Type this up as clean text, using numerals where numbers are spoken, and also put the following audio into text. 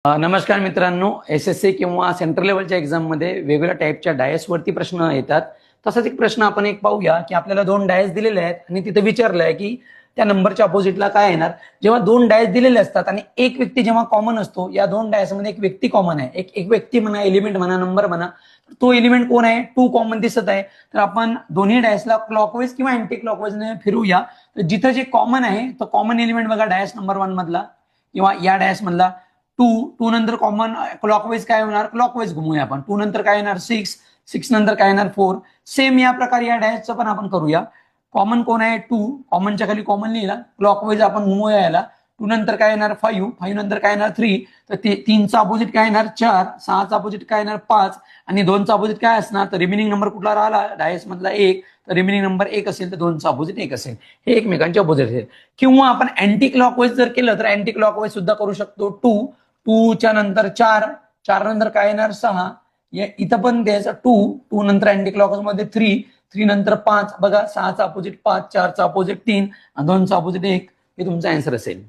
नमस्कार मित्रांनो, एसएससी किंवा सेंट्रल लेवलच्या एक्झाममध्ये वेगवेगळ्या टाईपच्या डायसवरती प्रश्न येतात. तसाच एक प्रश्न आपण पाहूया की आपल्याला दोन डायस दिलेले आहेत आणि तिथे विचारलं आहे की त्या नंबरच्या अपोजिटला काय येणार. जेव्हा दोन डायस दिलेले असतात आणि एक व्यक्ती जेव्हा कॉमन असतो, या दोन डायसमध्ये एक व्यक्ती कॉमन आहे, एक व्यक्ती म्हणा, एलिमेंट म्हणा, नंबर म्हणा, तो एलिमेंट कोण आहे? 2 कॉमन दिसत आहे. तर आपण दोन्ही डायसला क्लॉकवाईज किंवा अँटी क्लॉकवाईजने फिरूया. तर जिथं जे कॉमन आहे तो कॉमन एलिमेंट बघा, डायस नंबर 1 मधला किंवा या डायस मधला 2 नंतर कॉमन क्लॉकवाईज काय होणार? क्लॉकवाईज घुमूया आपण. 2 नंतर काय येणार? 6 नंतर काय येणार? 4. सेम या प्रकारे या डॅशचं पण आपण करूया. कॉमन कोण आहे? 2. कॉमनच्या खाली कॉमन लिहिला, क्लॉकवाईज आपण घुमूया याला. 2 नंतर काय येणार? 5 नंतर काय येणार? 3. तर 3चा अपोजिट काय येणार? 4. 6चा अपोजिट काय येणार? 5. आणि 2चा अपोजिट काय असणार? तर रिमेनिंग नंबर कुठला राहिला? डायस मधला 1. तर रिमेनिंग नंबर 1 असेल तर 2चा अपोजिट 1 असेल. हे एकमेकांचे अपोजिट असेल. किंवा आपण अँटी क्लॉकवाईज जर केलं तर अँटी क्लॉकवाईज सुद्धा करू शकतो. 2च्या नंतर 4 नंतर काय येणार? 6. इथं पण द्यायचं 2 नंतर अँटी क्लॉकवाईज मध्ये 3 नंतर 5. बघा, 6चा अपोजिट 5, 4चा अपोजिट 3 आणि 2चा अपोजिट 1. हे तुमचा आन्सर असेल.